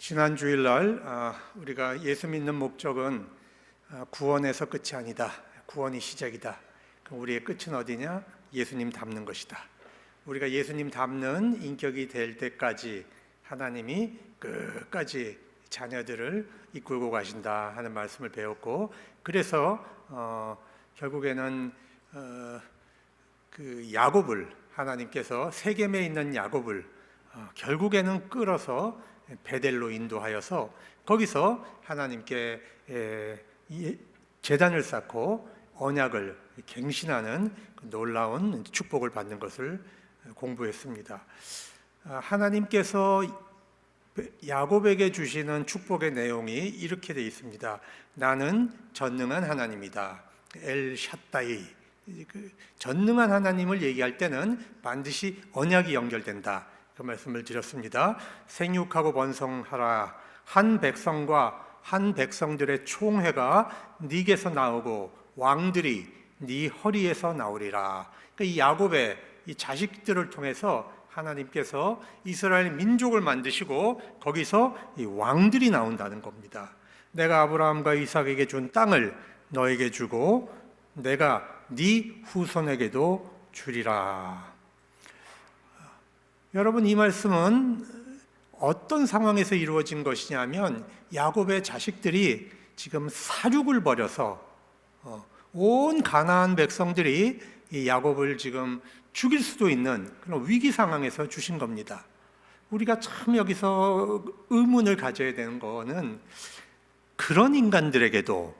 지난 주일날 우리가 예수 믿는 목적은 구원에서 끝이 아니다. 구원이 시작이다. 그럼 우리의 끝은 어디냐? 예수님 닮는 것이다. 우리가 예수님 닮는 인격이 될 때까지 하나님이 끝까지 자녀들을 이끌고 가신다 하는 말씀을 배웠고, 그래서 결국에는 그 야곱을 하나님께서 세겜에 있는 야곱을 결국에는 끌어서 베델로 인도하여서 거기서 하나님께 제단을 쌓고 언약을 갱신하는 놀라운 축복을 받는 것을 공부했습니다. 하나님께서 야곱에게 주시는 축복의 내용이 이렇게 되어 있습니다. 나는 전능한 하나님이다. 엘 샤다이. 전능한 하나님을 얘기할 때는 반드시 언약이 연결된다. 그 말씀을 드렸습니다. 생육하고 번성하라. 한 백성과 한 백성들의 총회가 네게서 나오고 왕들이 네 허리에서 나오리라. 그러니까 이 야곱의 이 자식들을 통해서 하나님께서 이스라엘 민족을 만드시고 거기서 이 왕들이 나온다는 겁니다. 내가 아브라함과 이삭에게 준 땅을 너에게 주고 내가 네 후손에게도 주리라. 여러분, 이 말씀은 어떤 상황에서 이루어진 것이냐면 야곱의 자식들이 지금 사륙을 벌여서 온 가나안 백성들이 이 야곱을 지금 죽일 수도 있는 그런 위기 상황에서 주신 겁니다. 우리가 참 여기서 의문을 가져야 되는 거는 그런 인간들에게도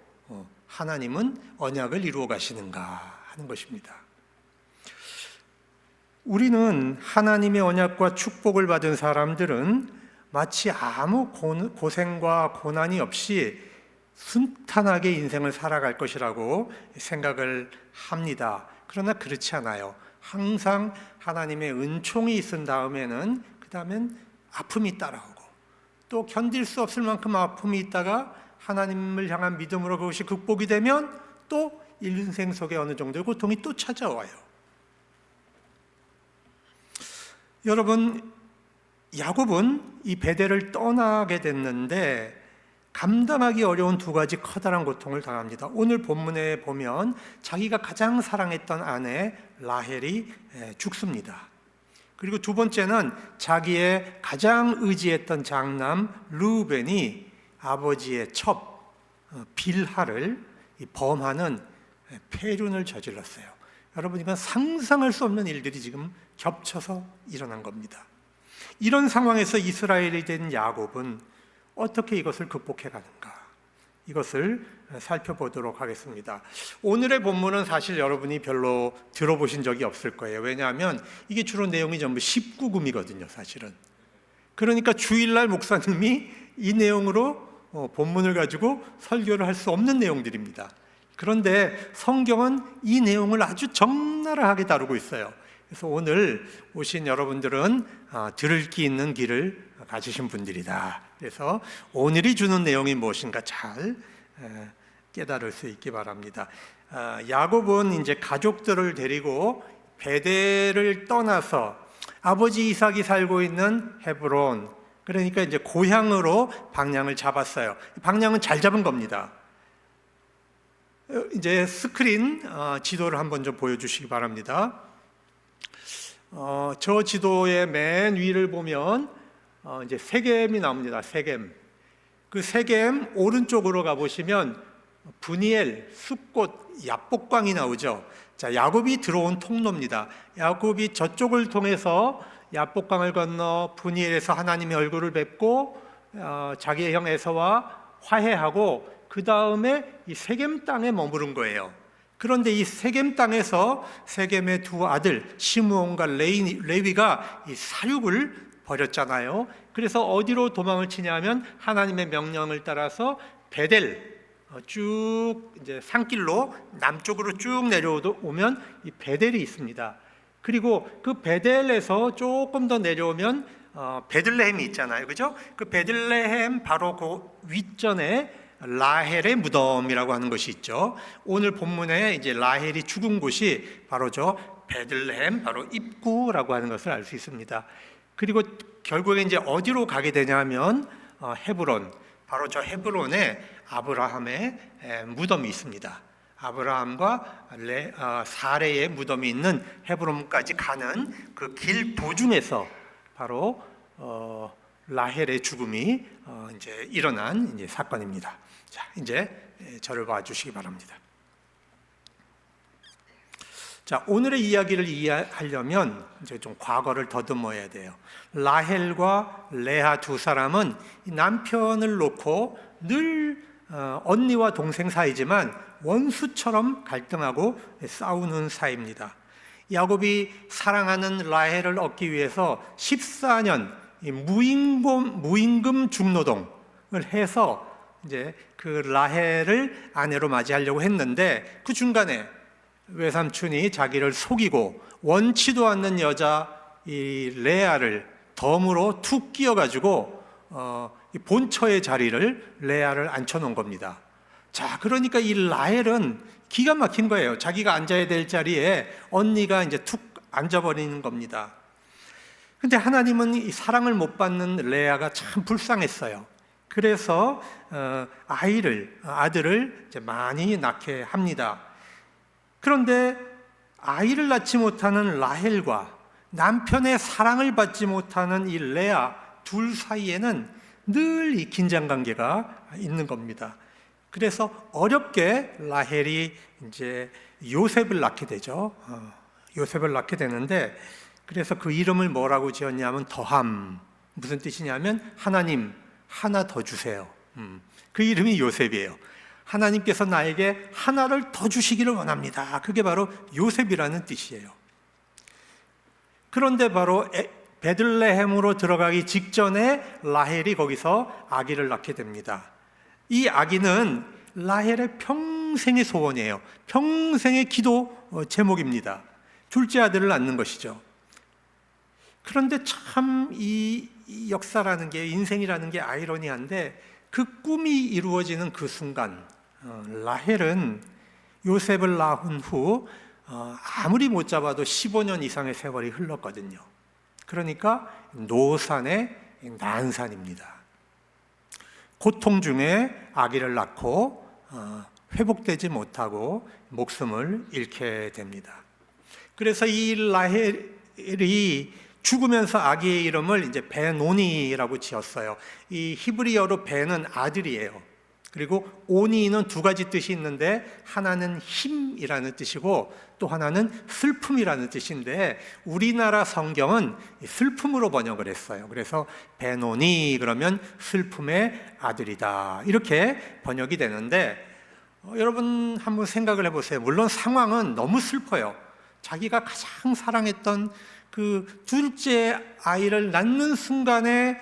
하나님은 언약을 이루어 가시는가 하는 것입니다. 우리는 하나님의 언약과 축복을 받은 사람들은 마치 아무 고생과 고난이 없이 순탄하게 인생을 살아갈 것이라고 생각을 합니다. 그러나 그렇지 않아요. 항상 하나님의 은총이 있은 다음에는 그 다음엔 아픔이 따라오고 또 견딜 수 없을 만큼 아픔이 있다가 하나님을 향한 믿음으로 그것이 극복이 되면 또 인생 속에 어느 정도의 고통이 또 찾아와요. 여러분, 야곱은 이 베델을 떠나게 됐는데 감당하기 어려운 두 가지 커다란 고통을 당합니다. 오늘 본문에 보면 자기가 가장 사랑했던 아내 라헬이 죽습니다. 그리고 두 번째는 자기의 가장 의지했던 장남 르우벤이 아버지의 첩 빌하를 범하는 폐륜을 저질렀어요. 여러분, 이건 상상할 수 없는 일들이 지금 겹쳐서 일어난 겁니다. 이런 상황에서 이스라엘이 된 야곱은 어떻게 이것을 극복해 가는가? 이것을 살펴보도록 하겠습니다. 오늘의 본문은 사실 여러분이 별로 들어보신 적이 없을 거예요. 왜냐하면 이게 주로 내용이 전부 19금이거든요, 사실은. 그러니까 주일날 목사님이 이 내용으로 본문을 가지고 설교를 할 수 없는 내용들입니다. 그런데 성경은 이 내용을 아주 적나라하게 다루고 있어요. 그래서 오늘 오신 여러분들은 들을 기 있는 귀를 가지신 분들이다. 그래서 오늘이 주는 내용이 무엇인가 잘 깨달을 수 있기 바랍니다. 야곱은 이제 가족들을 데리고 베델을 떠나서 아버지 이삭이 살고 있는 헤브론, 그러니까 이제 고향으로 방향을 잡았어요. 방향은 잘 잡은 겁니다. 이제 스크린 지도를 한번 좀 보여주시기 바랍니다. 저 지도의 맨 위를 보면 이제 세겜이 나옵니다. 세겜. 그 세겜 오른쪽으로 가보시면 브니엘, 숲꽃, 야복강이 나오죠. 자, 야곱이 들어온 통로입니다. 야곱이 저쪽을 통해서 야복강을 건너 브니엘에서 하나님의 얼굴을 뵙고 자기의 형 에서와 화해하고 그 다음에 이 세겜 땅에 머무른 거예요. 그런데 이 세겜 땅에서 세겜의 두 아들 시므온과 레위가 이 사륙을 벌였잖아요. 그래서 어디로 도망을 치냐면 하나님의 명령을 따라서 베델 쭉 이제 산길로 남쪽으로 쭉 내려오면 이 베델이 있습니다. 그리고 그 베델에서 조금 더 내려오면 베들레헴이 있잖아요, 그죠? 그 베들레헴 바로 그 윗전에 라헬의 무덤이라고 하는 것이 있죠. 오늘 본문에 이제 라헬이 죽은 곳이 바로 저 베들레헴 바로 입구라고 하는 것을 알 수 있습니다. 그리고 결국에 이제 어디로 가게 되냐면 헤브론, 바로 저 헤브론에 아브라함의 무덤이 있습니다. 아브라함과 사레의 무덤이 있는 헤브론까지 가는 그 길 도중에서 바로 라헬의 죽음이 이제 일어난 이제 사건입니다. 자, 이제 저를 봐주시기 바랍니다. 자, 오늘의 이야기를 이해하려면 이제 좀 과거를 더듬어야 돼요. 라헬과 레아 두 사람은 남편을 놓고 늘 언니와 동생 사이지만 원수처럼 갈등하고 싸우는 사이입니다. 야곱이 사랑하는 라헬을 얻기 위해서 14년 무임금 중노동을 해서 이제 그 라헬을 아내로 맞이하려고 했는데 그 중간에 외삼촌이 자기를 속이고 원치도 않는 여자 이 레아를 덤으로 툭 끼어가지고 본처의 자리를 레아를 앉혀놓은 겁니다. 자, 그러니까 이 라헬은 기가 막힌 거예요. 자기가 앉아야 될 자리에 언니가 이제 툭 앉아버리는 겁니다. 근데 하나님은 이 사랑을 못 받는 레아가 참 불쌍했어요. 그래서 아들을 이제 많이 낳게 합니다. 그런데 아이를 낳지 못하는 라헬과 남편의 사랑을 받지 못하는 이 레아 둘 사이에는 늘 이 긴장관계가 있는 겁니다. 그래서 어렵게 라헬이 이제 요셉을 낳게 되죠. 요셉을 낳게 되는데 그래서 그 이름을 뭐라고 지었냐면 더함. 무슨 뜻이냐면 하나님 하나 더 주세요. 그 이름이 요셉이에요. 하나님께서 나에게 하나를 더 주시기를 원합니다. 그게 바로 요셉이라는 뜻이에요. 그런데 바로 베들레헴으로 들어가기 직전에 라헬이 거기서 아기를 낳게 됩니다. 이 아기는 라헬의 평생의 소원이에요. 평생의 기도 제목입니다. 둘째 아들을 낳는 것이죠. 그런데 참 이 역사라는 게, 인생이라는 게 아이러니한데 그 꿈이 이루어지는 그 순간 라헬은 요셉을 낳은 후 아무리 못 잡아도 15년 이상의 세월이 흘렀거든요. 그러니까 노산의 난산입니다. 고통 중에 아기를 낳고 회복되지 못하고 목숨을 잃게 됩니다. 그래서 이 라헬이 죽으면서 아기의 이름을 이제 베노니라고 지었어요. 이 히브리어로 베는 아들이에요. 그리고 오니는 두 가지 뜻이 있는데 하나는 힘이라는 뜻이고 또 하나는 슬픔이라는 뜻인데 우리나라 성경은 슬픔으로 번역을 했어요. 그래서 베노니 그러면 슬픔의 아들이다 이렇게 번역이 되는데 여러분 한번 생각을 해보세요. 물론 상황은 너무 슬퍼요. 자기가 가장 사랑했던 그 둘째 아이를 낳는 순간에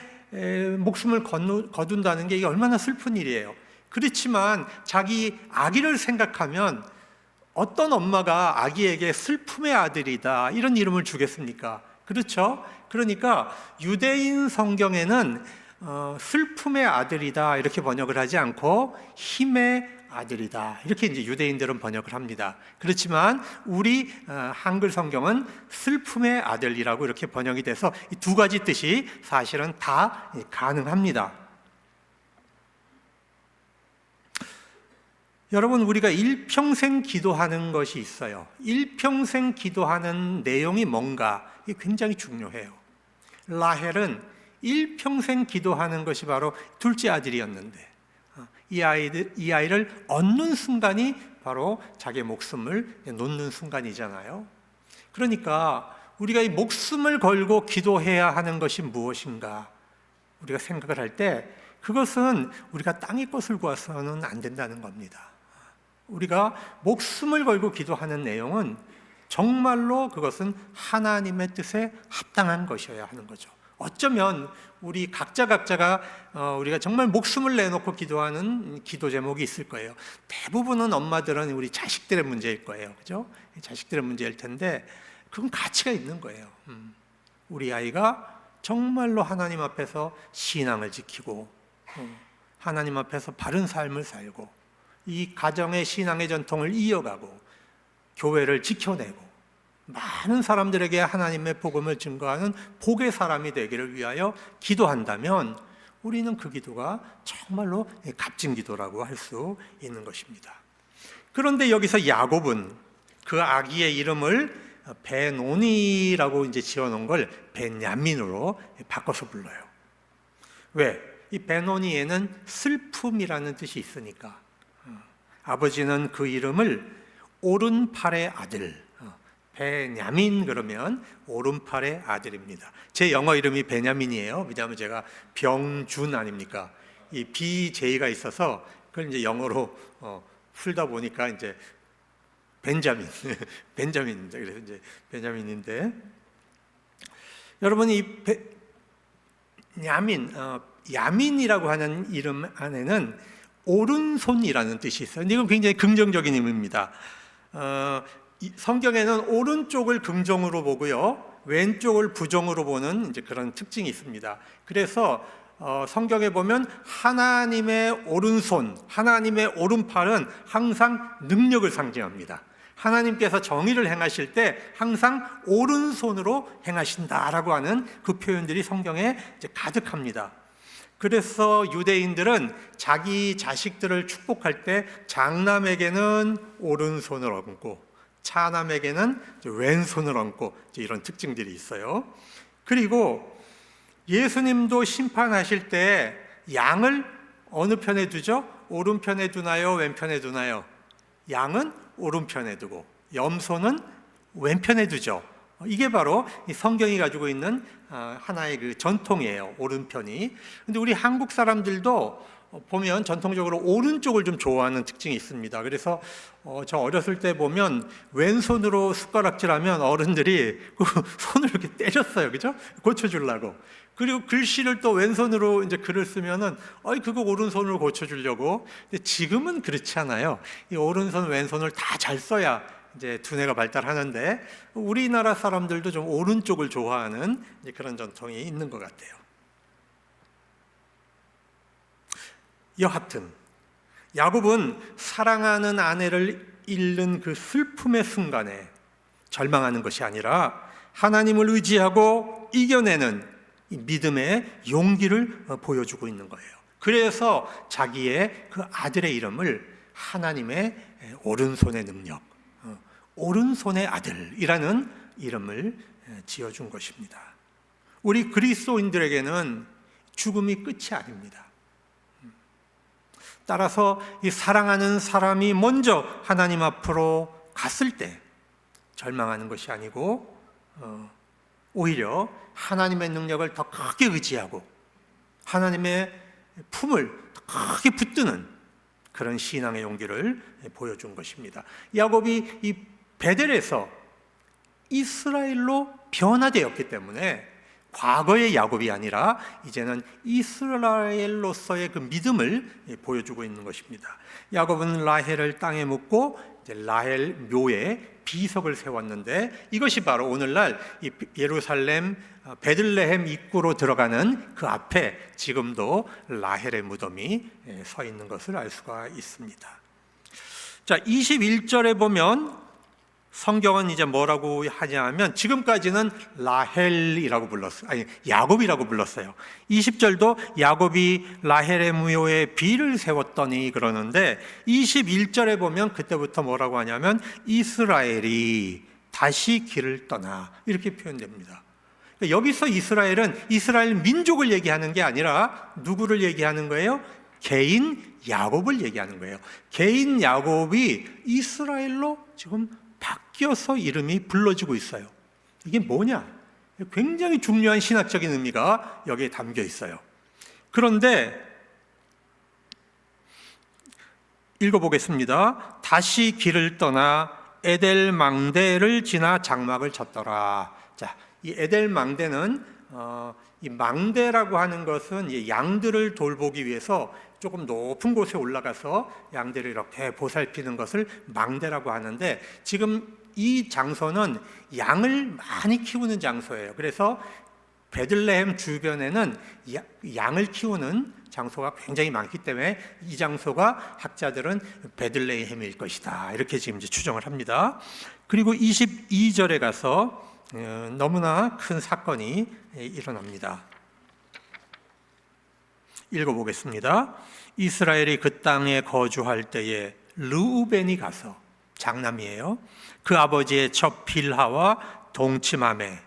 목숨을 거둔다는 게 이게 얼마나 슬픈 일이에요. 그렇지만 자기 아기를 생각하면 어떤 엄마가 아기에게 슬픔의 아들이다 이런 이름을 주겠습니까? 그렇죠? 그러니까 유대인 성경에는 슬픔의 아들이다 이렇게 번역을 하지 않고 힘의 아들이다 이렇게 이제 유대인들은 번역을 합니다. 그렇지만 우리 한글 성경은 슬픔의 아들이라고 이렇게 번역이 돼서 이 두 가지 뜻이 사실은 다 가능합니다. 여러분, 우리가 일평생 기도하는 것이 있어요. 일평생 기도하는 내용이 뭔가 이게 굉장히 중요해요. 라헬은 일평생 기도하는 것이 바로 둘째 아들이었는데 이 아이를 얻는 순간이 바로 자기의 목숨을 놓는 순간이잖아요. 그러니까 우리가 이 목숨을 걸고 기도해야 하는 것이 무엇인가 우리가 생각을 할 때 그것은 우리가 땅의 것을 구해서는 안 된다는 겁니다. 우리가 목숨을 걸고 기도하는 내용은 정말로 그것은 하나님의 뜻에 합당한 것이어야 하는 거죠. 어쩌면 우리 각자가 우리가 정말 목숨을 내놓고 기도하는 기도 제목이 있을 거예요. 대부분은 엄마들은 우리 자식들의 문제일 거예요. 그죠? 자식들의 문제일 텐데 그건 가치가 있는 거예요. 우리 아이가 정말로 하나님 앞에서 신앙을 지키고 하나님 앞에서 바른 삶을 살고 이 가정의 신앙의 전통을 이어가고 교회를 지켜내고 많은 사람들에게 하나님의 복음을 증거하는 복의 사람이 되기를 위하여 기도한다면 우리는 그 기도가 정말로 값진 기도라고 할 수 있는 것입니다. 그런데 여기서 야곱은 그 아기의 이름을 베노니라고 이제 지어놓은 걸 베냐민으로 바꿔서 불러요. 왜? 이 베노니에는 슬픔이라는 뜻이 있으니까. 아버지는 그 이름을 오른팔의 아들, 베냐민 그러면 오른팔의 아들입니다. 제 영어 이름이 베냐민이에요. 왜냐하면 제가 병준 아닙니까? 이 BJ가 있어서 그걸 이제 영어로 풀다 보니까 이제 벤자민, 벤자민입니다. 그래서 이제 베냐민인데, 여러분 이 야민이라고 하는 이름 안에는 오른손이라는 뜻이 있어요. 근데 이건 굉장히 긍정적인 의미입니다. 성경에는 오른쪽을 긍정으로 보고요, 왼쪽을 부정으로 보는 이제 그런 특징이 있습니다. 그래서 성경에 보면 하나님의 오른손, 하나님의 오른팔은 항상 능력을 상징합니다. 하나님께서 정의를 행하실 때 항상 오른손으로 행하신다라고 하는 그 표현들이 성경에 이제 가득합니다. 그래서 유대인들은 자기 자식들을 축복할 때 장남에게는 오른손을 얹고 차남에게는 왼손을 얹고 이런 특징들이 있어요. 그리고 예수님도 심판하실 때 양을 어느 편에 두죠? 오른편에 두나요? 왼편에 두나요? 양은 오른편에 두고 염소는 왼편에 두죠. 이게 바로 성경이 가지고 있는 하나의 그 전통이에요. 오른편이. 근데 우리 한국 사람들도 보면 전통적으로 오른쪽을 좀 좋아하는 특징이 있습니다. 그래서 저 어렸을 때 보면 왼손으로 숟가락질하면 어른들이 그 손을 이렇게 때렸어요, 그죠? 고쳐주려고. 그리고 글씨를 또 왼손으로 이제 글을 쓰면은 그거 오른손으로 고쳐주려고. 근데 지금은 그렇지 않아요. 이 오른손 왼손을 다 잘 써야 이제 두뇌가 발달하는데, 우리나라 사람들도 좀 오른쪽을 좋아하는 이제 그런 전통이 있는 것 같아요. 여하튼 야곱은 사랑하는 아내를 잃는 그 슬픔의 순간에 절망하는 것이 아니라 하나님을 의지하고 이겨내는 이 믿음의 용기를 보여주고 있는 거예요. 그래서 자기의 그 아들의 이름을 하나님의 오른손의 능력, 오른손의 아들이라는 이름을 지어준 것입니다. 우리 그리스도인들에게는 죽음이 끝이 아닙니다. 따라서 이 사랑하는 사람이 먼저 하나님 앞으로 갔을 때 절망하는 것이 아니고 오히려 하나님의 능력을 더 크게 의지하고 하나님의 품을 더 크게 붙드는 그런 신앙의 용기를 보여준 것입니다. 야곱이 이 베델에서 이스라엘로 변화되었기 때문에 과거의 야곱이 아니라 이제는 이스라엘로서의 그 믿음을 보여주고 있는 것입니다. 야곱은 라헬을 땅에 묻고 라헬 묘에 비석을 세웠는데, 이것이 바로 오늘날 이 예루살렘 베들레헴 입구로 들어가는 그 앞에 지금도 라헬의 무덤이 서 있는 것을 알 수가 있습니다. 자, 21절에 보면 성경은 이제 뭐라고 하냐면, 지금까지는 라헬이라고 불렀어요. 아니, 야곱이라고 불렀어요. 20절도 야곱이 라헬의 묘에 비를 세웠더니 그러는데, 21절에 보면 그때부터 뭐라고 하냐면 이스라엘이 다시 길을 떠나, 이렇게 표현됩니다. 여기서 이스라엘은 이스라엘 민족을 얘기하는 게 아니라 누구를 얘기하는 거예요? 개인 야곱을 얘기하는 거예요. 개인 야곱이 이스라엘로 지금 바뀌어서 이름이 불러지고 있어요. 이게 뭐냐? 굉장히 중요한 신학적인 의미가 여기에 담겨 있어요. 그런데 읽어보겠습니다. 다시 길을 떠나 에델 망대를 지나 장막을 쳤더라. 자, 이 에델 망대는 이 망대라고 하는 것은 양들을 돌보기 위해서 조금 높은 곳에 올라가서 양들을 이렇게 보살피는 것을 망대라고 하는데, 지금 이 장소는 양을 많이 키우는 장소예요. 그래서 베들레헴 주변에는 양을 키우는 장소가 굉장히 많기 때문에 이 장소가 학자들은 베들레헴일 것이다, 이렇게 지금 이제 추정을 합니다. 그리고 22절에 가서 너무나 큰 사건이 일어납니다. 읽어보겠습니다. 이스라엘이 그 땅에 거주할 때에 르우벤이 가서, 장남이에요, 그 아버지의 첩 빌하와 동침하매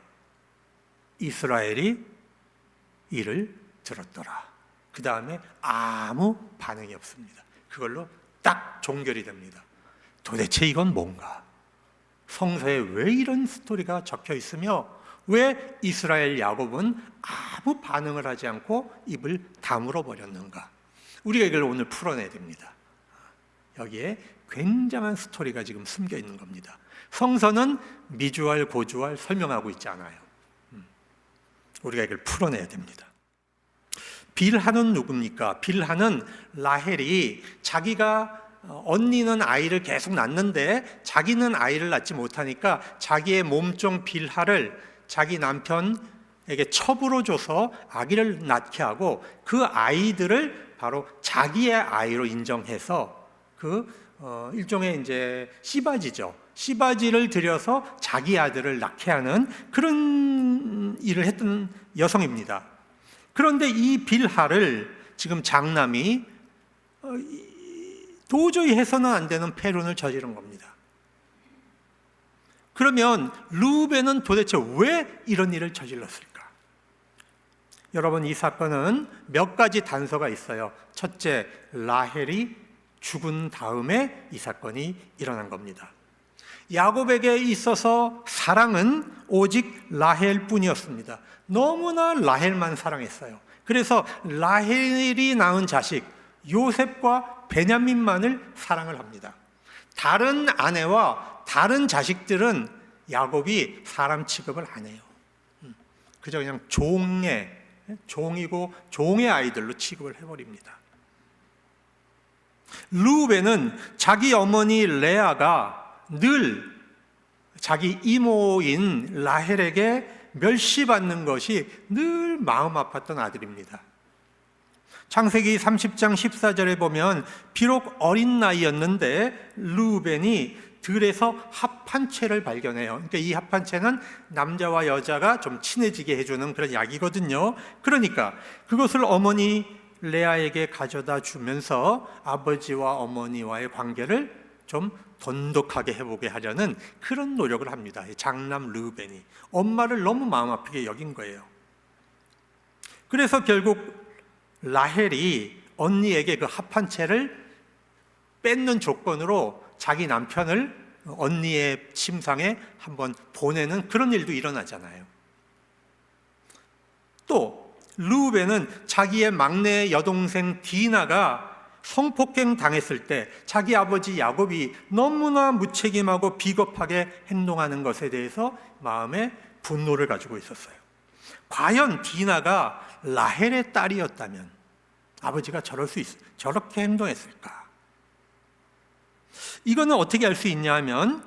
이스라엘이 이를 들었더라. 그 다음에 아무 반응이 없습니다. 그걸로 딱 종결이 됩니다. 도대체 이건 뭔가? 성서에 왜 이런 스토리가 적혀 있으며 왜 이스라엘 야곱은 아무 반응을 하지 않고 입을 다물어 버렸는가? 우리가 이걸 오늘 풀어내야 됩니다. 여기에 굉장한 스토리가 지금 숨겨 있는 겁니다. 성서는 미주알 고주알 설명하고 있지 않아요. 우리가 이걸 풀어내야 됩니다. 빌하는 누굽니까? 빌하는 라헬이 자기가 언니는 아이를 계속 낳는데 자기는 아이를 낳지 못하니까 자기의 몸종 빌하를 자기 남편에게 첩으로 줘서 아기를 낳게 하고 그 아이들을 바로 자기의 아이로 인정해서 일종의 이제 씨바지죠. 씨바지를 들여서 자기 아들을 낳게 하는 그런 일을 했던 여성입니다. 그런데 이 빌하를 지금 장남이 도저히 해서는 안 되는 패륜을 저지른 겁니다. 그러면 르우벤은 도대체 왜 이런 일을 저질렀을까? 여러분, 이 사건은 몇 가지 단서가 있어요. 첫째, 라헬이 죽은 다음에 이 사건이 일어난 겁니다. 야곱에게 있어서 사랑은 오직 라헬뿐이었습니다. 너무나 라헬만 사랑했어요. 그래서 라헬이 낳은 자식 요셉과 베냐민만을 사랑을 합니다. 다른 아내와 다른 자식들은 야곱이 사람 취급을 안 해요. 그저 그냥 종이고 종의 아이들로 취급을 해버립니다. 르우벤은 자기 어머니 레아가 늘 자기 이모인 라헬에게 멸시받는 것이 늘 마음 아팠던 아들입니다. 창세기 30장 14절에 보면 비록 어린 나이였는데 르우벤이 들에서 합 한 채를 발견해요. 그러니까 이 합 한 채는 남자와 여자가 좀 친해지게 해주는 그런 약이거든요. 그러니까 그것을 어머니 레아에게 가져다 주면서 아버지와 어머니와의 관계를 좀 돈독하게 해보게 하려는 그런 노력을 합니다. 장남 르우벤이 엄마를 너무 마음 아프게 여긴 거예요. 그래서 결국 라헬이 언니에게 그 합 한 채를 뺏는 조건으로 자기 남편을 언니의 침상에 한번 보내는 그런 일도 일어나잖아요. 또 르우벤은 자기의 막내 여동생 디나가 성폭행 당했을 때 자기 아버지 야곱이 너무나 무책임하고 비겁하게 행동하는 것에 대해서 마음에 분노를 가지고 있었어요. 과연 디나가 라헬의 딸이었다면 아버지가 저렇게 행동했을까? 이거는 어떻게 알 수 있냐 하면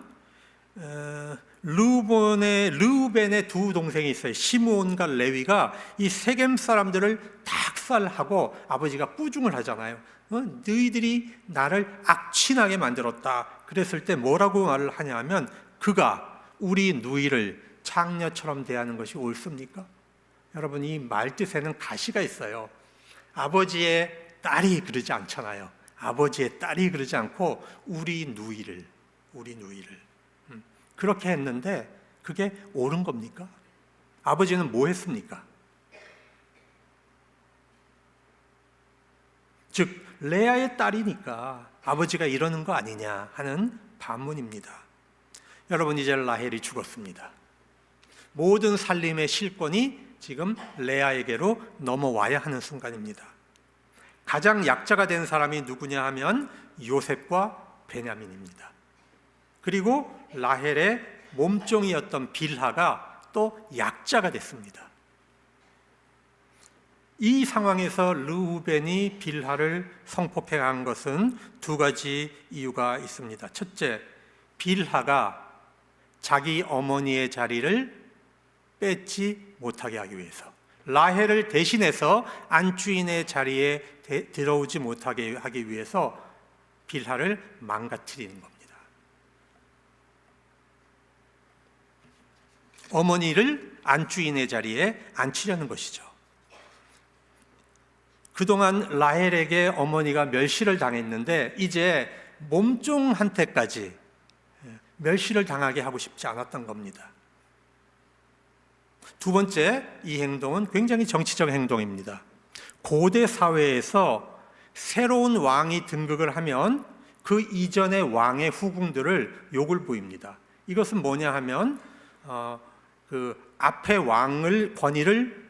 르우벤의 두 동생이 있어요. 시므온과 레위가 이 세겜 사람들을 닭살하고 아버지가 꾸중을 하잖아요. 너희들이 나를 악취나게 만들었다. 그랬을 때 뭐라고 말을 하냐 하면 그가 우리 누이를 창녀처럼 대하는 것이 옳습니까? 여러분, 이 말뜻에는 가시가 있어요. 아버지의 딸이 그러지 않잖아요. 아버지의 딸이 그러지 않고 우리 누이를 그렇게 했는데 그게 옳은 겁니까? 아버지는 뭐 했습니까? 즉 레아의 딸이니까 아버지가 이러는 거 아니냐 하는 반문입니다. 여러분, 이제 라헬이 죽었습니다. 모든 살림의 실권이 지금 레아에게로 넘어와야 하는 순간입니다. 가장 약자가 된 사람이 누구냐 하면 요셉과 베냐민입니다. 그리고 라헬의 몸종이었던 빌하가 또 약자가 됐습니다. 이 상황에서 르우벤이 빌하를 성폭행한 것은 두 가지 이유가 있습니다. 첫째, 빌하가 자기 어머니의 자리를 뺏지 못하게 하기 위해서, 라헬을 대신해서 안주인의 자리에 들어오지 못하게 하기 위해서 빌하를 망가뜨리는 겁니다. 어머니를 안주인의 자리에 앉히려는 것이죠. 그동안 라헬에게 어머니가 멸시를 당했는데 이제 몸종한테까지 멸시를 당하게 하고 싶지 않았던 겁니다. 두 번째, 이 행동은 굉장히 정치적 행동입니다. 고대 사회에서 새로운 왕이 등극을 하면 그 이전의 왕의 후궁들을 욕을 부립니다. 이것은 뭐냐 하면 그 앞의 왕을 권위를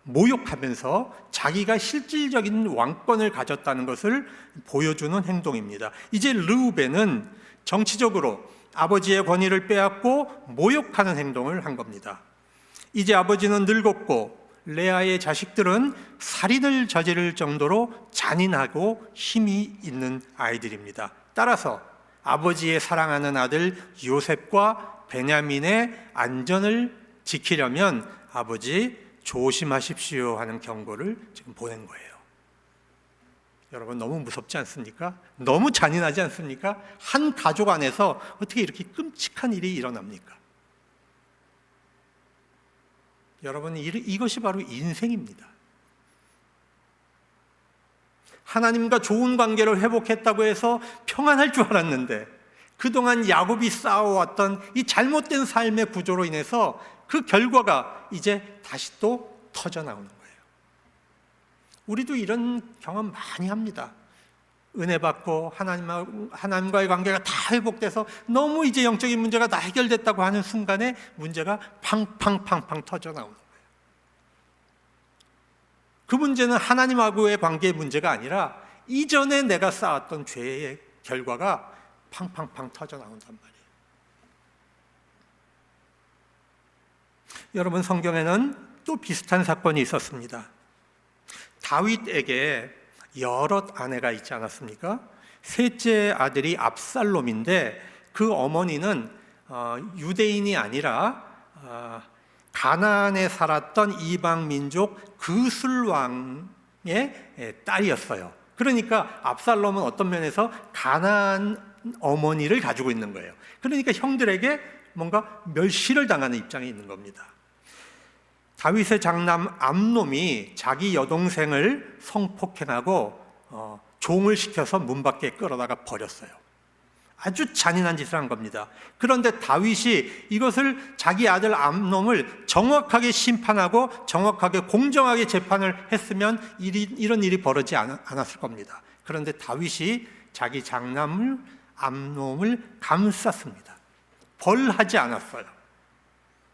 모욕하면서 자기가 실질적인 왕권을 가졌다는 것을 보여주는 행동입니다. 이제 르우벤은 정치적으로 아버지의 권위를 빼앗고 모욕하는 행동을 한 겁니다. 이제 아버지는 늙었고 레아의 자식들은 살인을 저지를 정도로 잔인하고 힘이 있는 아이들입니다. 따라서 아버지의 사랑하는 아들 요셉과 베냐민의 안전을 지키려면 아버지 조심하십시오 하는 경고를 지금 보낸 거예요. 여러분, 너무 무섭지 않습니까? 너무 잔인하지 않습니까? 한 가족 안에서 어떻게 이렇게 끔찍한 일이 일어납니까? 여러분, 이것이 바로 인생입니다. 하나님과 좋은 관계를 회복했다고 해서 평안할 줄 알았는데 그동안 야곱이 쌓아왔던 이 잘못된 삶의 구조로 인해서 그 결과가 이제 다시 또 터져나오는 거예요. 우리도 이런 경험 많이 합니다. 은혜 받고 하나님과의 관계가 다 회복돼서 너무 이제 영적인 문제가 다 해결됐다고 하는 순간에 문제가 팡팡팡팡 터져나오는 거예요. 그 문제는 하나님하고의 관계의 문제가 아니라 이전에 내가 쌓았던 죄의 결과가 팡팡팡 터져나온단 말이에요. 여러분, 성경에는 또 비슷한 사건이 있었습니다. 다윗에게 여러 아내가 있지 않았습니까? 셋째 아들이 압살롬인데 그 어머니는 유대인이 아니라 가나안에 살았던 이방 민족 그술왕의 딸이었어요. 그러니까 압살롬은 어떤 면에서 가나안 어머니를 가지고 있는 거예요. 그러니까 형들에게 뭔가 멸시를 당하는 입장에 있는 겁니다. 다윗의 장남 암놈이 자기 여동생을 성폭행하고 종을 시켜서 문 밖에 끌어다가 버렸어요. 아주 잔인한 짓을 한 겁니다. 그런데 다윗이 이것을 자기 아들 암놈을 정확하게 심판하고 정확하게 공정하게 재판을 했으면 이런 일이 벌어지지 않았을 겁니다. 그런데 다윗이 자기 장남을 암놈을 감쌌습니다. 벌하지 않았어요.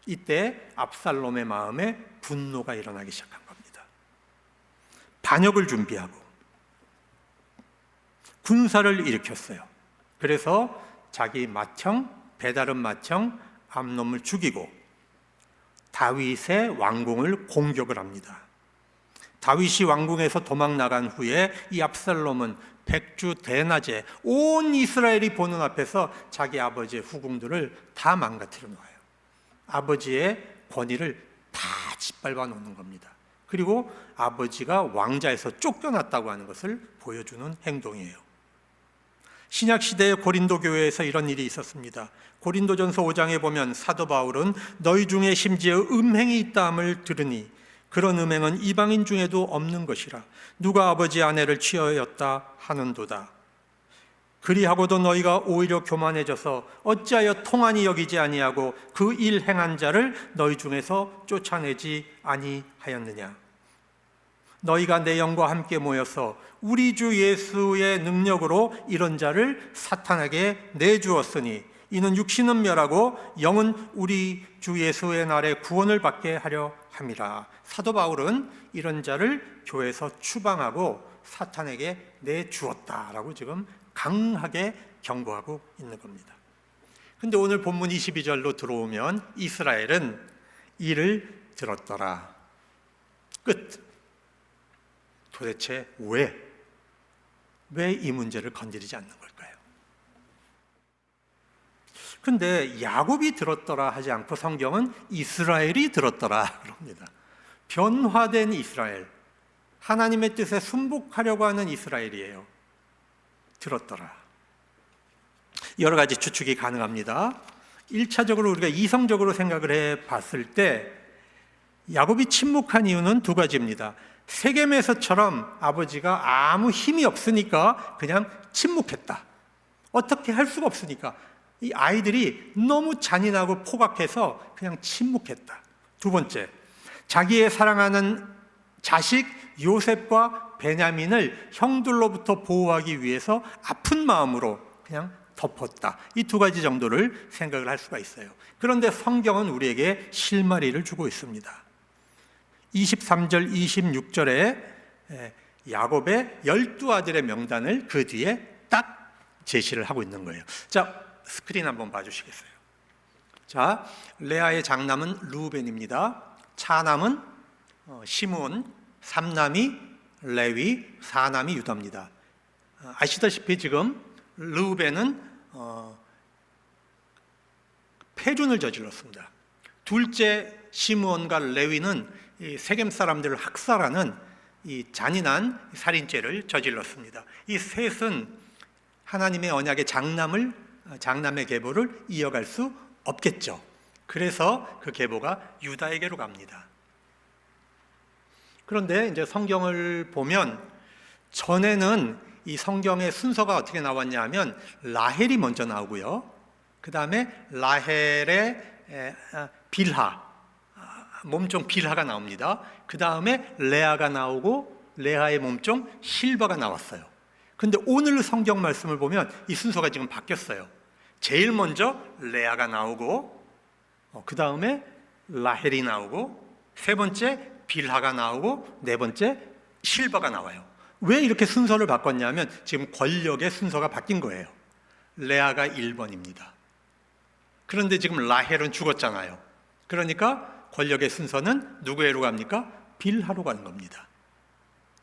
이때 압살롬의 마음에 분노가 일어나기 시작한 겁니다. 반역을 준비하고 군사를 일으켰어요. 그래서 자기 맏형 베다른 맏형 암놈을 죽이고 다윗의 왕궁을 공격을 합니다. 다윗이 왕궁에서 도망 나간 후에 이 압살롬은 백주 대낮에 온 이스라엘이 보는 앞에서 자기 아버지의 후궁들을 다 망가뜨려 놓아요. 아버지의 권위를 다 짓밟아 놓는 겁니다. 그리고 아버지가 왕자에서 쫓겨났다고 하는 것을 보여주는 행동이에요. 신약시대의 고린도 교회에서 이런 일이 있었습니다. 고린도전서 5장에 보면 사도 바울은 너희 중에 심지어 음행이 있다함을 들으니 그런 음행은 이방인 중에도 없는 것이라 누가 아버지 아내를 취하였다 하는도다. 그리하고도 너희가 오히려 교만해져서 어찌하여 통한이 여기지 아니하고 그 일 행한 자를 너희 중에서 쫓아내지 아니하였느냐. 너희가 내 영과 함께 모여서 우리 주 예수의 능력으로 이런 자를 사탄에게 내주었으니 이는 육신은 멸하고 영은 우리 주 예수의 날에 구원을 받게 하려 함이라. 사도 바울은 이런 자를 교회에서 추방하고 사탄에게 내주었다라고 지금 강하게 경고하고 있는 겁니다. 근데 오늘 본문 22절로 들어오면 이스라엘은 이를 들었더라. 끝. 도대체 왜 이 문제를 건드리지 않는 걸까요? 근데 야곱이 들었더라 하지 않고 성경은 이스라엘이 들었더라 그럽니다. 변화된 이스라엘, 하나님의 뜻에 순복하려고 하는 이스라엘이에요. 들었더라. 여러 가지 추측이 가능합니다. 1차적으로 우리가 이성적으로 생각을 해 봤을 때 야곱이 침묵한 이유는 두 가지입니다. 세겜에서처럼 아버지가 아무 힘이 없으니까 그냥 침묵했다. 어떻게 할 수가 없으니까 이 아이들이 너무 잔인하고 포악해서 그냥 침묵했다. 두 번째, 자기의 사랑하는 자식 요셉과 베냐민을 형들로부터 보호하기 위해서 아픈 마음으로 그냥 덮었다. 이 두 가지 정도를 생각을 할 수가 있어요. 그런데 성경은 우리에게 실마리를 주고 있습니다. 23절, 26절에 야곱의 12아들의 명단을 그 뒤에 딱 제시를 하고 있는 거예요. 자, 스크린 한번 봐주시겠어요? 자, 레아의 장남은 루벤입니다. 차남은 시므온, 삼남이 레위, 사남이 유다입니다. 아시다시피 지금 루벤은 패륜을 저질렀습니다. 둘째 시므온과 레위는 이 세겜 사람들을 학살하는 이 잔인한 살인죄를 저질렀습니다. 이 셋은 하나님의 언약의 장남의 계보를 이어갈 수 없겠죠. 그래서 그 계보가 유다에게로 갑니다. 그런데 이제 성경을 보면 전에는 이 성경의 순서가 어떻게 나왔냐 하면 라헬이 먼저 나오고요. 그 다음에 라헬의 빌하, 몸종 빌하가 나옵니다. 그 다음에 레아가 나오고 레아의 몸종 실바가 나왔어요. 근데 오늘 성경 말씀을 보면 이 순서가 지금 바뀌었어요. 제일 먼저 레아가 나오고 그 다음에 라헬이 나오고 세 번째 빌하가 나오고 네 번째 실바가 나와요. 왜 이렇게 순서를 바꿨냐면 지금 권력의 순서가 바뀐 거예요. 레아가 1번입니다. 그런데 지금 라헬은 죽었잖아요. 그러니까 권력의 순서는 누구에로 갑니까? 빌하로 가는 겁니다.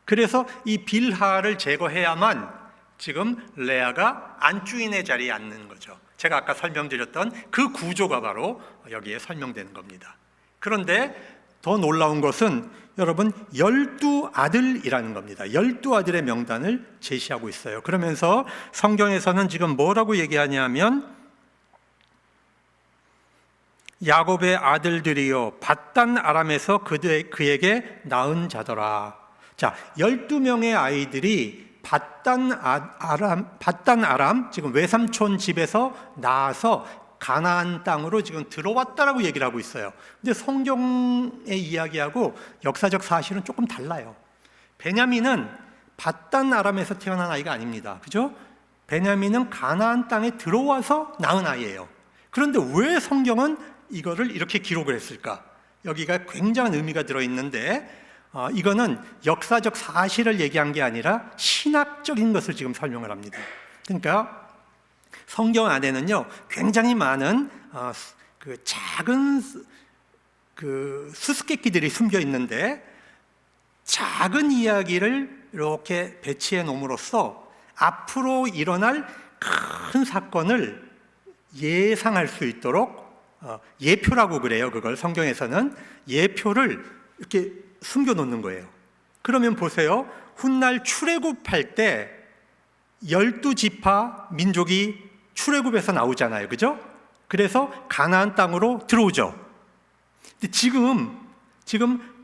그래서 이 빌하를 제거해야만 지금 레아가 안주인의 자리에 앉는 거죠. 제가 아까 설명드렸던 그 구조가 바로 여기에 설명되는 겁니다. 그런데 더 놀라운 것은 여러분 12아들이라는 겁니다. 12아들의 명단을 제시하고 있어요. 그러면서 성경에서는 지금 뭐라고 얘기하냐면 야곱의 아들들이요 밧단 아람에서 그에게 낳은 자더라. 자, 12명의 아이들이 밧단 아람 지금 외삼촌 집에서 나와서 가나안 땅으로 지금 들어왔다라고 얘기를 하고 있어요. 근데 성경의 이야기하고 역사적 사실은 조금 달라요. 베냐민은 밧단 아람에서 태어난 아이가 아닙니다. 그죠? 베냐민은 가나안 땅에 들어와서 낳은 아이예요. 그런데 왜 성경은 이거를 이렇게 기록을 했을까? 여기가 굉장한 의미가 들어있는데 이거는 역사적 사실을 얘기한 게 아니라 신학적인 것을 지금 설명을 합니다. 그러니까 성경 안에는요 굉장히 많은 그 작은 그 수수께끼들이 숨겨 있는데 작은 이야기를 이렇게 배치해 놓음으로써 앞으로 일어날 큰 사건을 예상할 수 있도록 예표라고 그래요. 그걸 성경에서는 예표를 이렇게 숨겨 놓는 거예요. 그러면 보세요. 훗날 출애굽할 때 12지파 민족이 출애굽에서 나오잖아요. 그죠? 그래서 가나안 땅으로 들어오죠. 근데 지금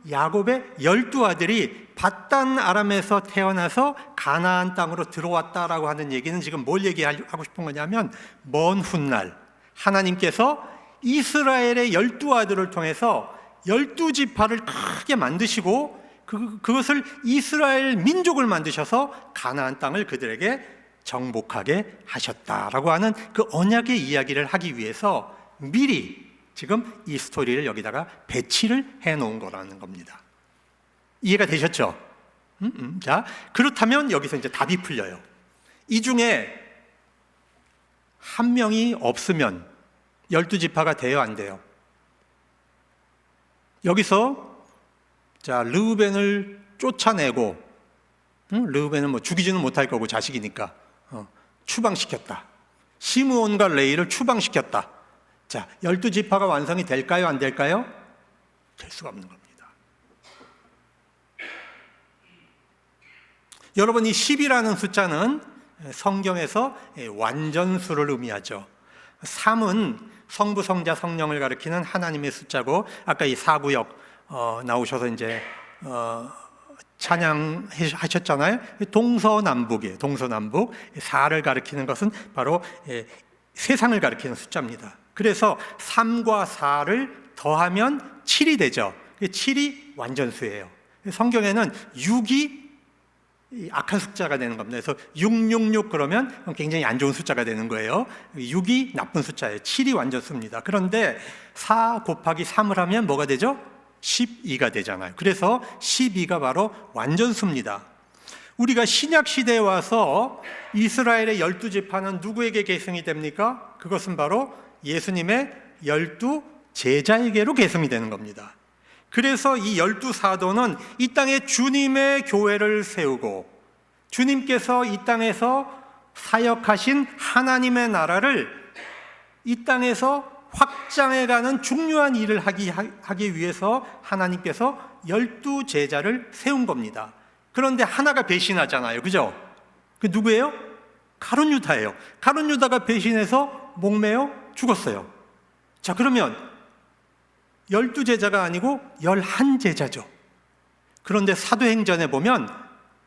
야곱의 12아들이 밧단 아람에서 태어나서 가나안 땅으로 들어왔다라고 하는 얘기는 지금 뭘 얘기하고 싶은 거냐면 먼 훗날 하나님께서 이스라엘의 12아들을 통해서 12지파를 크게 만드시고 그것을 이스라엘 민족을 만드셔서 가나안 땅을 그들에게 정복하게 하셨다라고 하는 그 언약의 이야기를 하기 위해서 미리 지금 이 스토리를 여기다가 배치를 해놓은 거라는 겁니다. 이해가 되셨죠? 자, 그렇다면 여기서 이제 답이 풀려요. 이 중에 한 명이 없으면 12지파가 돼요, 안 돼요? 여기서 자 르우벤을 쫓아내고 르우벤은 뭐 죽이지는 못할 거고 자식이니까 추방시켰다. 시므온과 레위를 추방시켰다. 자, 12지파가 완성이 될까요, 안 될까요? 될 수가 없는 겁니다. 여러분, 이 10이라는 숫자는 성경에서 완전수를 의미하죠. 3은 성부, 성자, 성령을 가리키는 하나님의 숫자고, 아까 이 4구역 나오셔서 이제 찬양하셨잖아요. 동서남북이에요. 동서남북. 4를 가리키는 것은 바로 세상을 가리키는 숫자입니다. 그래서 3과 4를 더하면 7이 되죠. 7이 완전수예요. 성경에는 6이 악한 숫자가 되는 겁니다. 그래서 666 그러면 굉장히 안 좋은 숫자가 되는 거예요. 6이 나쁜 숫자예요. 7이 완전수입니다. 그런데 4 곱하기 3을 하면 뭐가 되죠? 12가 되잖아요. 그래서 12가 바로 완전수입니다. 우리가 신약 시대에 와서 이스라엘의 12지파는 누구에게 계승이 됩니까? 그것은 바로 예수님의 12 제자에게로 계승이 되는 겁니다. 그래서 이 12사도는 이 땅에 주님의 교회를 세우고 주님께서 이 땅에서 사역하신 하나님의 나라를 이 땅에서 확장해가는 중요한 일을 하기 위해서 하나님께서 12제자를 세운 겁니다. 그런데 하나가 배신하잖아요. 그죠? 그 누구예요? 가룟 유다예요. 가룟 유다가 배신해서 목매어 죽었어요. 자, 그러면 12제자가 아니고 11제자죠. 그런데 사도행전에 보면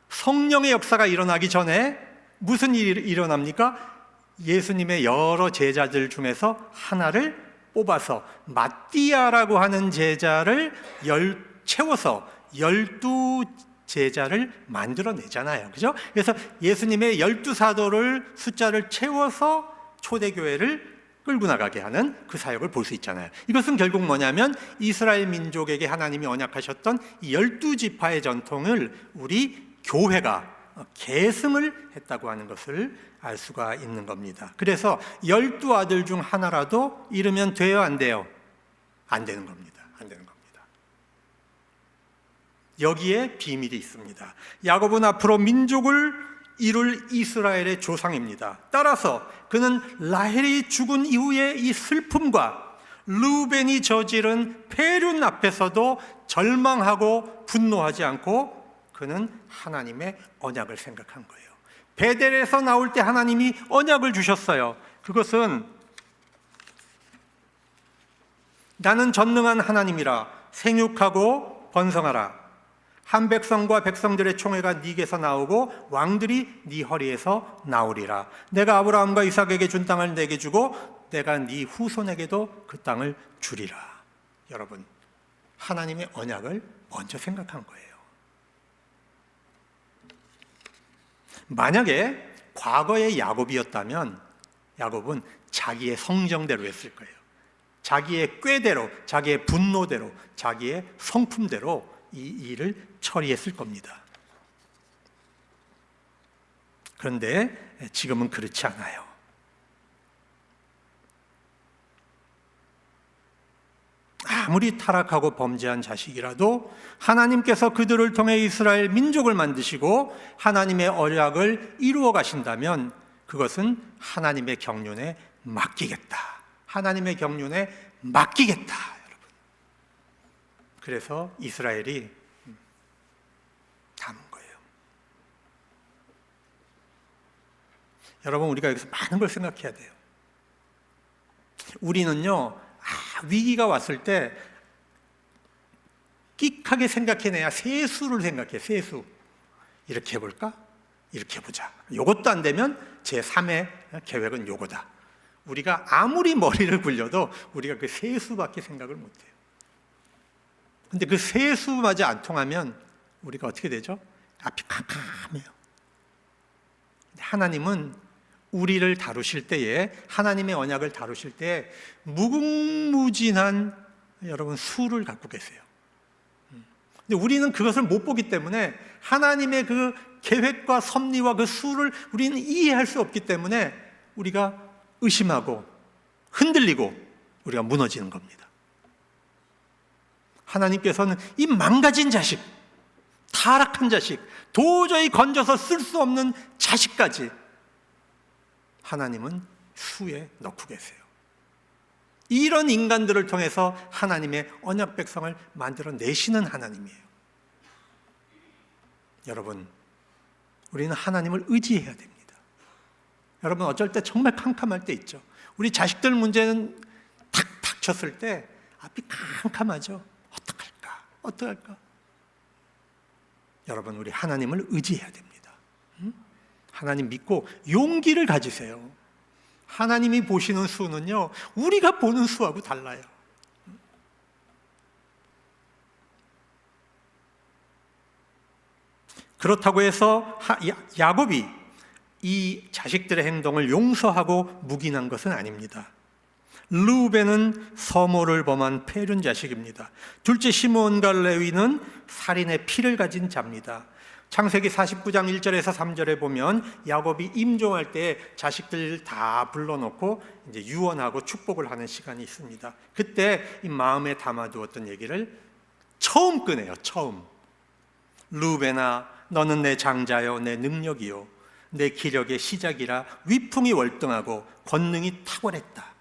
성령의 역사가 일어나기 전에 무슨 일이 일어납니까? 예수님의 여러 제자들 중에서 하나를 뽑아서 마띠아라고 하는 제자를 채워서 12제자를 만들어내잖아요. 그죠? 그래서 예수님의 12사도를 숫자를 채워서 초대교회를 끌고 나가게 하는 그 사역을 볼 수 있잖아요. 이것은 결국 뭐냐면 이스라엘 민족에게 하나님이 언약하셨던 이 12지파의 전통을 우리 교회가 계승을 했다고 하는 것을 알 수가 있는 겁니다. 그래서 12아들 중 하나라도 잃으면 돼요, 안 돼요? 안 되는 겁니다. 안 되는 겁니다. 여기에 비밀이 있습니다. 야곱은 앞으로 민족을 이룰 이스라엘의 조상입니다. 따라서 그는 라헬이 죽은 이후의 이 슬픔과 르우벤이 저지른 폐륜 앞에서도 절망하고 분노하지 않고 그는 하나님의 언약을 생각한 거예요. 베델에서 나올 때 하나님이 언약을 주셨어요. 그것은 나는 전능한 하나님이라 생육하고 번성하라. 한 백성과 백성들의 총회가 네게서 나오고 왕들이 네 허리에서 나오리라. 내가 아브라함과 이삭에게 준 땅을 내게 주고 내가 네 후손에게도 그 땅을 주리라. 여러분, 하나님의 언약을 먼저 생각한 거예요. 만약에 과거의 야곱이었다면 야곱은 자기의 성정대로 했을 거예요. 자기의 꾀대로, 자기의 분노대로, 자기의 성품대로 이 일을 처리했을 겁니다. 그런데 지금은 그렇지 않아요. 아무리 타락하고 범죄한 자식이라도 하나님께서 그들을 통해 이스라엘 민족을 만드시고 하나님의 언약을 이루어 가신다면 그것은 하나님의 경륜에 맡기겠다. 하나님의 경륜에 맡기겠다. 여러분. 그래서 이스라엘이 담은 거예요. 여러분, 우리가 여기서 많은 걸 생각해야 돼요. 우리는요, 위기가 왔을 때 끽하게 생각해내야 세수를 생각해. 세수. 이렇게 해볼까? 이렇게 해보자. 이것도 안 되면 제3의 계획은 요거다. 우리가 아무리 머리를 굴려도 우리가 그 세수밖에 생각을 못해요. 근데 그 세수마저 안 통하면 우리가 어떻게 되죠? 앞이 캄캄해요. 하나님은 우리를 다루실 때에, 하나님의 언약을 다루실 때에 무궁무진한 여러분 수를 갖고 계세요. 근데 우리는 그것을 못 보기 때문에 하나님의 그 계획과 섭리와 그 수를 우리는 이해할 수 없기 때문에 우리가 의심하고 흔들리고 우리가 무너지는 겁니다. 하나님께서는 이 망가진 자식, 타락한 자식, 도저히 건져서 쓸 수 없는 자식까지 하나님은 수에 넣고 계세요. 이런 인간들을 통해서 하나님의 언약 백성을 만들어 내시는 하나님이에요. 여러분, 우리는 하나님을 의지해야 됩니다. 여러분, 어쩔 때 정말 캄캄할 때 있죠. 우리 자식들 문제는 탁 닥쳤을 때 앞이 캄캄하죠. 어떡할까? 여러분, 우리 하나님을 의지해야 됩니다. 하나님 믿고 용기를 가지세요. 하나님이 보시는 수는요, 우리가 보는 수하고 달라요. 그렇다고 해서 야곱이 이 자식들의 행동을 용서하고 묵인한 것은 아닙니다. 르우벤은 서모를 범한 패륜 자식입니다. 둘째 시므온과 레위는 살인의 피를 가진 자입니다. 창세기 49장 1절에서 3절에 보면 야곱이 임종할 때 자식들 다 불러놓고 이제 유언하고 축복을 하는 시간이 있습니다. 그때 이 마음에 담아두었던 얘기를 처음 꺼내요. 처음. 르우벤아, 너는 내 장자요, 내 능력이요, 내 기력의 시작이라 위풍이 월등하고 권능이 탁월했다.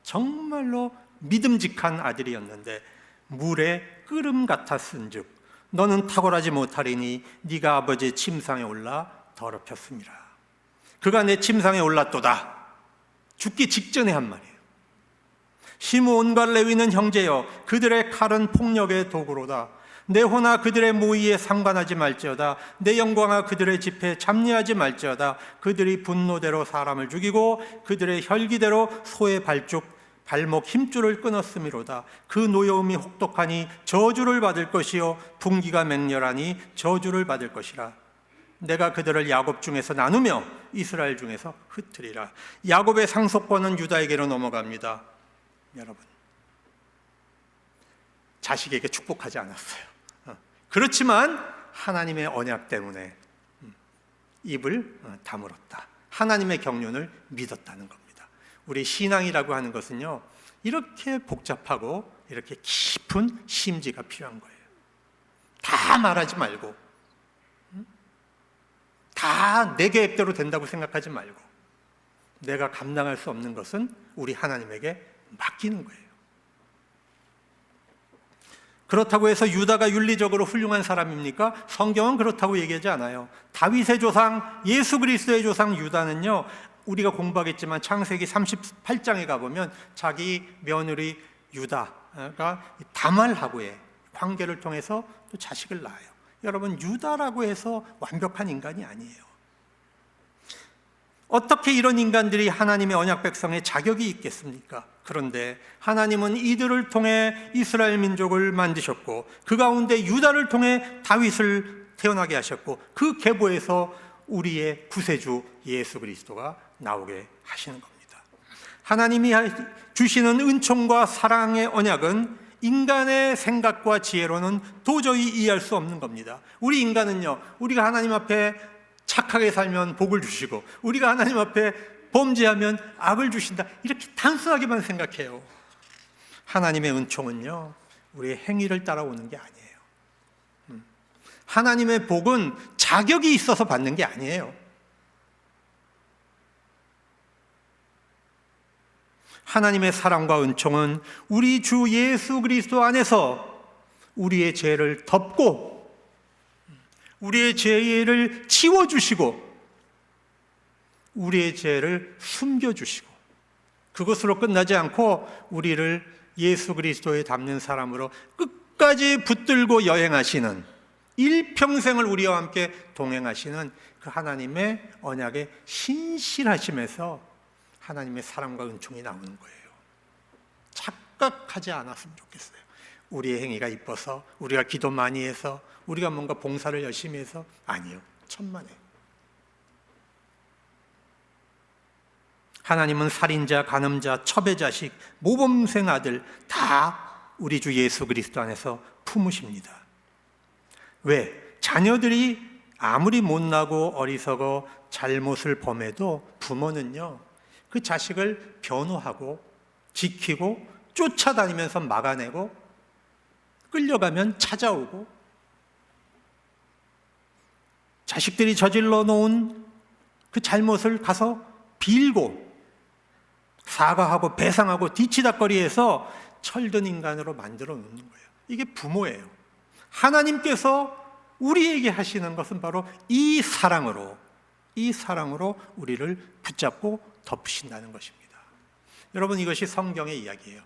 정말로 믿음직한 아들이었는데 물에 끓음 같았은즉 너는 탁월하지 못하리니 네가 아버지의 침상에 올라 더럽혔습니다. 그가 내 침상에 올랐도다. 죽기 직전에 한 말이에요. 시므온과 레위는 형제여, 그들의 칼은 폭력의 도구로다. 내 호나 그들의 모의에 상관하지 말지어다. 내 영광아 그들의 집에 잡리하지 말지어다. 그들이 분노대로 사람을 죽이고 그들의 혈기대로 소의 발목 힘줄을 끊었음이로다. 그 노여움이 혹독하니 저주를 받을 것이요 분기가 맹렬하니 저주를 받을 것이라. 내가 그들을 야곱 중에서 나누며 이스라엘 중에서 흩으리라. 야곱의 상속권은 유다에게로 넘어갑니다. 여러분, 자식에게 축복하지 않았어요. 그렇지만 하나님의 언약 때문에 입을 다물었다. 하나님의 경륜을 믿었다는 겁니다. 우리 신앙이라고 하는 것은요, 이렇게 복잡하고 이렇게 깊은 심지가 필요한 거예요. 다 말하지 말고, 다 내 계획대로 된다고 생각하지 말고, 내가 감당할 수 없는 것은 우리 하나님에게 맡기는 거예요. 그렇다고 해서 유다가 윤리적으로 훌륭한 사람입니까? 성경은 그렇다고 얘기하지 않아요. 다윗의 조상, 예수 그리스도의 조상 유다는요, 우리가 공부하겠지만 창세기 38장에 가보면 자기 며느리 유다가 다말하고의 관계를 통해서 또 자식을 낳아요. 여러분, 유다라고 해서 완벽한 인간이 아니에요. 어떻게 이런 인간들이 하나님의 언약 백성의 자격이 있겠습니까? 그런데 하나님은 이들을 통해 이스라엘 민족을 만드셨고 그 가운데 유다를 통해 다윗을 태어나게 하셨고 그 계보에서 우리의 구세주 예수 그리스도가 나오게 하시는 겁니다. 하나님이 주시는 은총과 사랑의 언약은 인간의 생각과 지혜로는 도저히 이해할 수 없는 겁니다. 우리 인간은요, 우리가 하나님 앞에 착하게 살면 복을 주시고 우리가 하나님 앞에 범죄하면 악을 주신다, 이렇게 단순하게만 생각해요. 하나님의 은총은요, 우리의 행위를 따라오는 게 아니에요. 하나님의 복은 자격이 있어서 받는 게 아니에요. 하나님의 사랑과 은총은 우리 주 예수 그리스도 안에서 우리의 죄를 덮고 우리의 죄를 치워주시고 우리의 죄를 숨겨주시고 그것으로 끝나지 않고 우리를 예수 그리스도에 닮는 사람으로 끝까지 붙들고 여행하시는, 일평생을 우리와 함께 동행하시는 그 하나님의 언약의 신실하심에서 하나님의 사랑과 은총이 나오는 거예요. 착각하지 않았으면 좋겠어요. 우리의 행위가 이뻐서, 우리가 기도 많이 해서, 우리가 뭔가 봉사를 열심히 해서, 아니요, 천만에. 하나님은 살인자, 간음자, 첩의 자식, 모범생 아들 다 우리 주 예수 그리스도 안에서 품으십니다. 왜? 자녀들이 아무리 못나고 어리석어 잘못을 범해도 부모는요, 그 자식을 변호하고 지키고 쫓아다니면서 막아내고 끌려가면 찾아오고 자식들이 저질러 놓은 그 잘못을 가서 빌고 사과하고 배상하고 뒤치다꺼리해서 철든 인간으로 만들어 놓는 거예요. 이게 부모예요. 하나님께서 우리에게 하시는 것은 바로 이 사랑으로 우리를 붙잡고 덮으신다는 것입니다. 여러분, 이것이 성경의 이야기예요.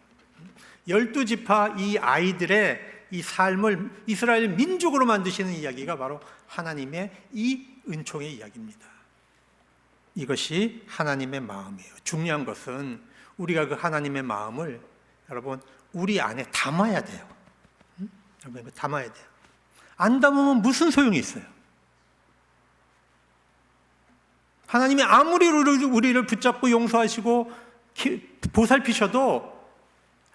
12지파 이 아이들의 이 삶을 이스라엘 민족으로 만드시는 이야기가 바로 하나님의 이 은총의 이야기입니다. 이것이 하나님의 마음이에요. 중요한 것은 우리가 그 하나님의 마음을 여러분 우리 안에 담아야 돼요. 여러분 담아야 돼요. 안 담으면 무슨 소용이 있어요? 하나님이 아무리 우리를 붙잡고 용서하시고 보살피셔도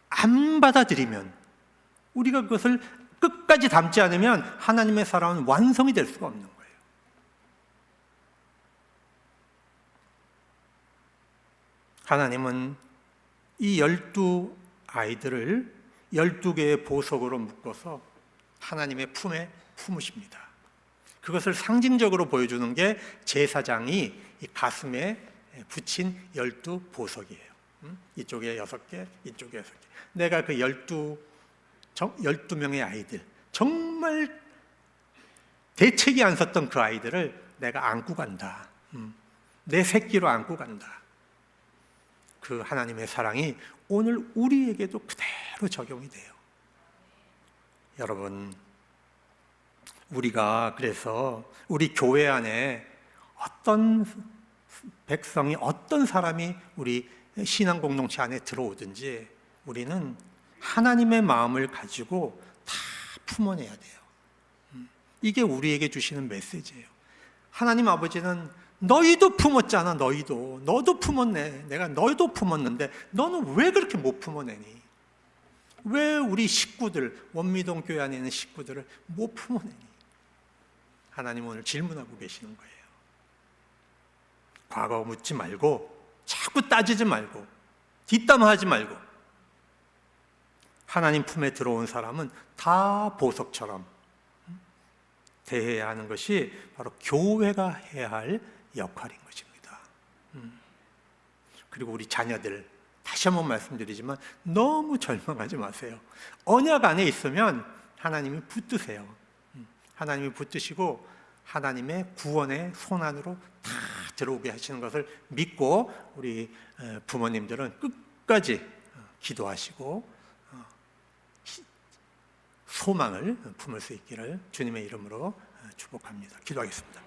안 받아들이면, 우리가 그것을 끝까지 담지 않으면 하나님의 사랑은 완성이 될 수가 없는 거예요. 하나님은 이 12아이들을 12개의 보석으로 묶어서 하나님의 품에 품으십니다. 그것을 상징적으로 보여주는 게 제사장이 이 가슴에 붙인 12보석이에요. 이쪽에 6개, 이쪽에 6개. 내가 그 12명의 아이들, 정말 대책이 안 섰던 그 아이들을 내가 안고 간다. 내 새끼로 안고 간다. 그 하나님의 사랑이 오늘 우리에게도 그대로 적용이 돼요. 여러분, 우리가 그래서 우리 교회 안에 어떤 백성이, 어떤 사람이 우리 신앙 공동체 안에 들어오든지 우리는 하나님의 마음을 가지고 다 품어내야 돼요. 이게 우리에게 주시는 메시지예요. 하나님 아버지는 너희도 품었잖아. 너도 품었네. 내가 너희도 품었는데 너는 왜 그렇게 못 품어내니? 왜 우리 식구들, 원미동 교회 안에 있는 식구들을 못 품어내니? 하나님 오늘 질문하고 계시는 거예요. 과거 묻지 말고, 자꾸 따지지 말고, 뒷담화하지 말고, 하나님 품에 들어온 사람은 다 보석처럼 대해야 하는 것이 바로 교회가 해야 할 역할인 것입니다. 그리고 우리 자녀들, 다시 한번 말씀드리지만 너무 절망하지 마세요. 언약 안에 있으면 하나님이 붙드세요. 하나님이 붙드시고 하나님의 구원의 손안으로 다 들어오게 하시는 것을 믿고 우리 부모님들은 끝까지 기도하시고 소망을 품을 수 있기를 주님의 이름으로 축복합니다. 기도하겠습니다.